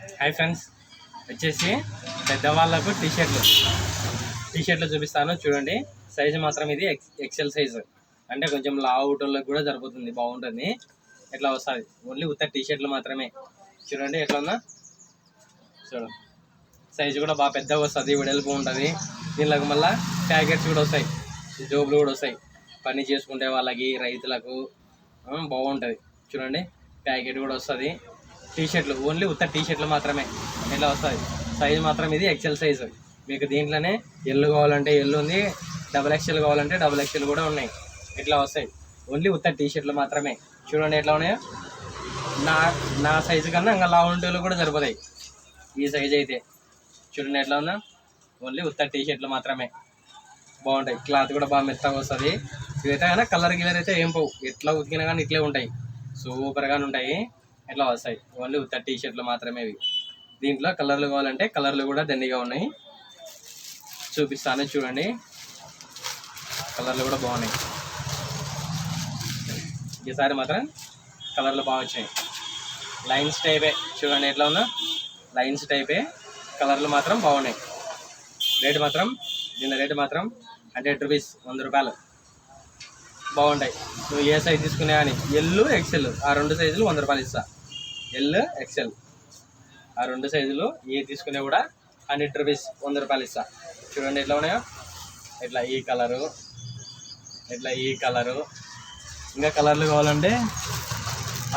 Hi friends, వచ్చేసి పెద్దవాళ్ళకు tea షర్ట్లు చూపిస్తాను చూడండి. సైజు మాత్రం ఇది ఎక్సెల్ సైజు, అంటే కొంచెం లావుటోళ్ళకి కూడా సరిపోతుంది, బాగుంటుంది. ఎట్లా వస్తుంది ఓన్లీ ఉత్త టీ షర్ట్లు మాత్రమే. చూడండి ఎట్లా ఉందా, చూడు. సైజు కూడా బాగా పెద్దగా వస్తుంది, వెడల్పు ఉంటుంది. దీనిలోకి మళ్ళీ ప్యాకెట్స్ కూడా వస్తాయి, జోబులు కూడా వస్తాయి. పని చేసుకునే వాళ్ళకి, రైతులకు బాగుంటుంది. చూడండి ప్యాకెట్ కూడా వస్తుంది. టీ షర్ట్లు ఓన్లీ ఉత్త టీ షర్ట్లు మాత్రమే. ఇట్లా వస్తుంది. సైజు మాత్రం ఇది ఎక్సెల్ సైజు. మీకు దీంట్లోనే ఎల్లు కావాలంటే ఎల్లు ఉంది, డబుల్ ఎక్స్ఎల్ కావాలంటే డబుల్ ఎక్స్ఎల్ కూడా ఉన్నాయి. ఇట్లా వస్తాయి. ఓన్లీ ఉత్త టీ షర్ట్లు మాత్రమే. చూడండి ఎట్లా ఉన్నాయో. నా సైజు కన్నా ఇంకా లావుంటేలు కూడా సరిపోతాయి ఈ సైజు అయితే. చూడండి ఎట్లా ఉందా. ఓన్లీ ఉత్త టీ షర్ట్లు మాత్రమే. బాగుంటాయి. క్లాత్ కూడా బాగా మెత్తగా వస్తుంది. ఇవైతే కానీ కలర్ గిలర్ అయితే ఏం పోవు, ఎట్లా ఉతికినా కానీ ఇట్లే ఉంటాయి, సూపర్గానే ఉంటాయి. ఎట్లా వస్తాయి. ఓన్లీ ఉత్త టీ షర్ట్లు మాత్రమే ఇవి. దీంట్లో కలర్లు కావాలంటే కలర్లు కూడా దండిగా ఉన్నాయి, చూపిస్తాను చూడండి. కలర్లు కూడా బాగున్నాయి. ఈసారి మాత్రం కలర్లు బాగా వచ్చినాయి. లైన్స్ టైపే. చూడండి ఎట్లా ఉందో, లైన్స్ టైపే. కలర్లు మాత్రం బాగున్నాయి. రేటు మాత్రం దీని రేటు మాత్రం 100 రూపీస్, 100 రూపాయలు. బాగుంటాయి. నువ్వు ఏ సైజు తీసుకునే కానీ ఎల్లు ఎక్సెల్ ఆ రెండు సైజులు 100 రూపాయలు ఇస్తా. ఎల్ ఎక్సెల్ ఆ రెండు సైజులు ఏ తీసుకునే కూడా 100 రూపీస్, 100 రూపాయలు ఇస్తా. చూడండి ఎట్లా ఉన్నాయో. ఇట్లా ఈ కలరు, ఇట్లా ఈ కలరు. ఇంకా కలర్లు కావాలంటే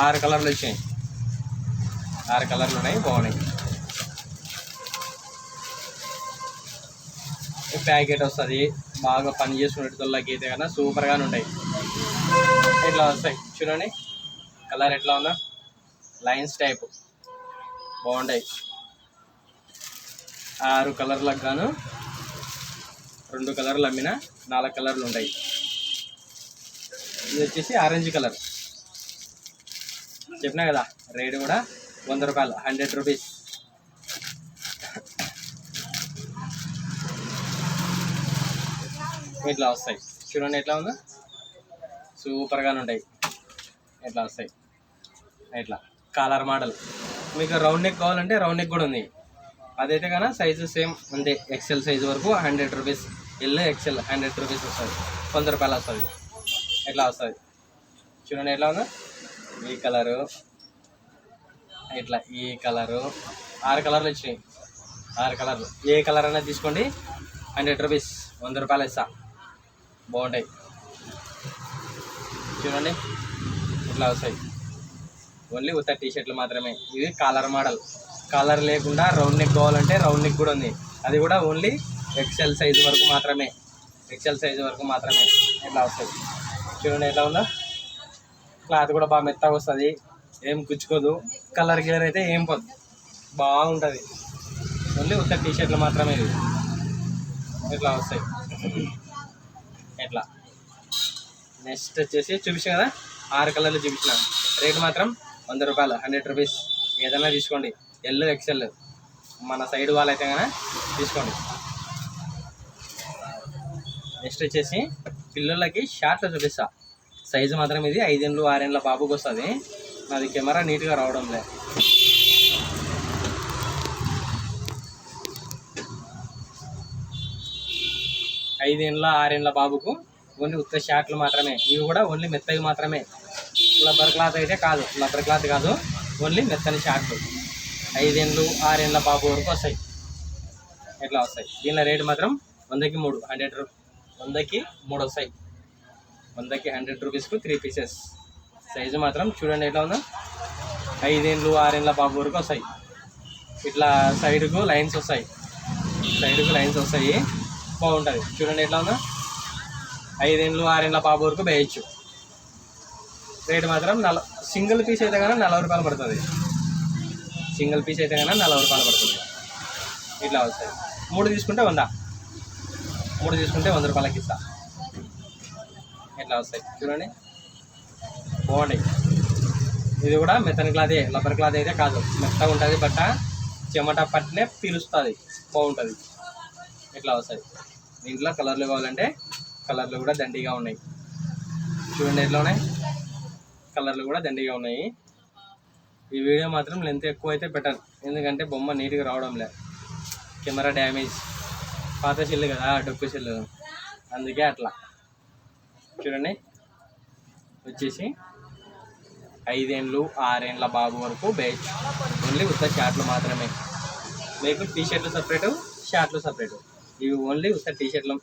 6 కలర్లు వచ్చాయి. 6 కలర్లు ఉన్నాయి, బాగున్నాయి. ప్యాకెట్ వస్తుంది. బాగా పని చేసుకునేటోళ్ళకి అయితే కన్నా సూపర్గానే ఉంటాయి. ఇట్లా వస్తాయి. చూడండి కలర్ ఎట్లా ఉందో, లైన్స్ టైప్ బాగుంటాయి. 6 కలర్లకు గాను 2 కలర్లు అమ్మిన 4 కలర్లు ఉంటాయి. ఇది వచ్చేసి ఆరెంజ్ కలర్. చెప్పినా కదా రేటు కూడా 100 రూపాయలు, 100 రూపీస్. ఇట్లా వస్తాయి. చూడండి ఎట్లా ఉందో, సూపర్గానే ఉంటాయి. ఎట్లా వస్తాయి. ఇట్లా కాలర్ మోడల్. మీకు రౌండ్ నెక్ కావాలంటే రౌండ్ నెక్ కూడా ఉంది. అదైతే కన్నా సైజు సేమ్ అంతే, ఎక్సెల్ సైజు వరకు 100 రూపీస్. ఎల్ ఎక్సెల్ 100 రూపీస్ వస్తుంది, 100 రూపాయలు వస్తుంది. ఎట్లా వస్తుంది. చూడండి ఎట్లా ఉందో. ఈ కలరు, ఇట్లా ఈ కలరు. 6 కలర్లు వచ్చినాయి. 6 కలర్లు. ఏ కలర్ అయినా తీసుకోండి, 100 రూపీస్, 100 రూపాయలు ఇస్తా. బాగుంటాయి. చూడండి ఇట్లా వస్తాయి. ఓన్లీ ఉత్త టీ షర్ట్లు మాత్రమే. ఇది కాలర్ మోడల్. కాలర్ లేకుండా రౌండ్ నెక్ కావాలంటే రౌండ్ నెక్ కూడా ఉంది. అది కూడా ఓన్లీ ఎక్సెల్ సైజు వరకు మాత్రమే. ఎక్సెల్ సైజు వరకు మాత్రమే. ఇట్లా వస్తాయి. చూడండి ఎట్లా ఉందో. క్లాత్ కూడా బాగా మెత్తగా వస్తుంది, ఏం గుచ్చుకోదు. కలర్ గిలర్ అయితే ఏం పోదు, బాగుంటుంది. ఓన్లీ ఉత్త టీ షర్ట్లు మాత్రమే ఇది. ఇట్లా వస్తాయి. ఇట్లా నెక్స్ట్ వచ్చేసి చూపించాను కదా, 6 కలర్లు చూపించిన. రేటు మాత్రం 100 రూపాయలు, 100 రూపీస్. ఏదైనా తీసుకోండి, ఎల్ ఎక్సెల్. మన సైడ్ వాళ్ళైతే కనుక తీసుకోండి. నెక్స్ట్ వచ్చేసి పిల్లలకి షార్ట్లు చూపిస్తా. సైజు మాత్రం ఇది 5 ఏళ్ళు 6 ఏళ్ళ బాబుకి వస్తుంది. నాది కెమెరా నీట్గా రావడం లేదు. 5 ఏళ్ళ 6 ఏళ్ళ బాబుకు ఓన్లీ ఉత్త షార్ట్లు మాత్రమే. ఇవి కూడా ఓన్లీ మెత్తవి మాత్రమే. రబ్బర్ క్లాత్ అయితే కాదు, రబ్బర్ క్లాత్ కాదు, ఓన్లీ మెత్తని షార్ట్లు. 5 ఏళ్ళు 6 ఏళ్ళ బాబు వరకు వస్తాయి. ఎట్లా వస్తాయి. దీనిలో రేటు మాత్రం 100కి 3, 100కి 3 వస్తాయి. 100కి 100 రూపీస్కు 3 పీసెస్. సైజు మాత్రం చూడండి ఎట్లా ఉందో. 5 ఏళ్ళు 6 ఏళ్ళ బాబు వరకు వస్తాయి. ఇట్లా సైడ్కు లైన్స్ వస్తాయి, సైడ్కు లైన్స్ వస్తాయి. బాగుంటుంది. చూడండి ఎట్లా ఉందో. 5 ఏళ్ళు 6 ఏళ్ళ బాబు వరకు వేయచ్చు. రేటు మాత్రం సింగిల్ పీస్ అయితే కన్నా 40 రూపాయలు పడుతుంది. సింగిల్ పీస్ అయితే కన్నా 40 రూపాయలు పడుతుంది. ఇట్లా వస్తాయి. 3 తీసుకుంటే 100, 3 తీసుకుంటే 100 రూపాయలకి ఇస్తా. ఇట్లా వస్తాయి. చూడండి బాగుంటాయి. ఇది కూడా మెత్తని క్లాతే, రబ్బర్ క్లాత్ అయితే కాదు, మెత్తగా ఉంటుంది. బట్ట చెమట పట్టినే పీలుస్తుంది, బాగుంటుంది. ఇట్లా వస్తాయి. దీంట్లో కలర్లు కావాలంటే కలర్లు కూడా దండిగా ఉన్నాయి. చూడండి ఎట్లా ఉన్నాయి. కలర్లు కూడా దండిగా ఉన్నాయి. ఈ వీడియో మాత్రం లెంత్ ఎక్కువ అయితే పెట్టాను, ఎందుకంటే బొమ్మ నీట్గా రావడం లేదు, కెమెరా డ్యామేజ్, పాత సెల్లు కదా డొక్కు సెల్లు, అందుకే అట్లా. చూడండి వచ్చేసి 5 ఏళ్ళు 6 ఏళ్ళ బాబు వరకు బ్యాచ్, ఓన్లీ ఉత్త షార్ట్లు మాత్రమే. మీకు టీ షర్ట్లు సపరేటు, షార్ట్లు సపరేటు. ఇవి ఓన్లీ ఉత్త టీ షర్ట్లు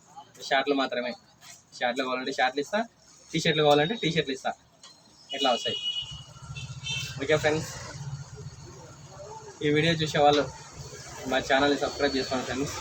షార్ట్లు మాత్రమే. షార్ట్లు కావాలంటే షార్ట్లు ఇస్తా, టీ షర్ట్లు కావాలంటే టీ షర్ట్లు ఇస్తా, ఇట్లా వస్తాయి. ఓకే ఫ్రెండ్స్, ఈ వీడియో చూసేవాళ్ళు మా ఛానల్ని సబ్స్క్రైబ్ చేసుకోండి ఫ్రెండ్స్.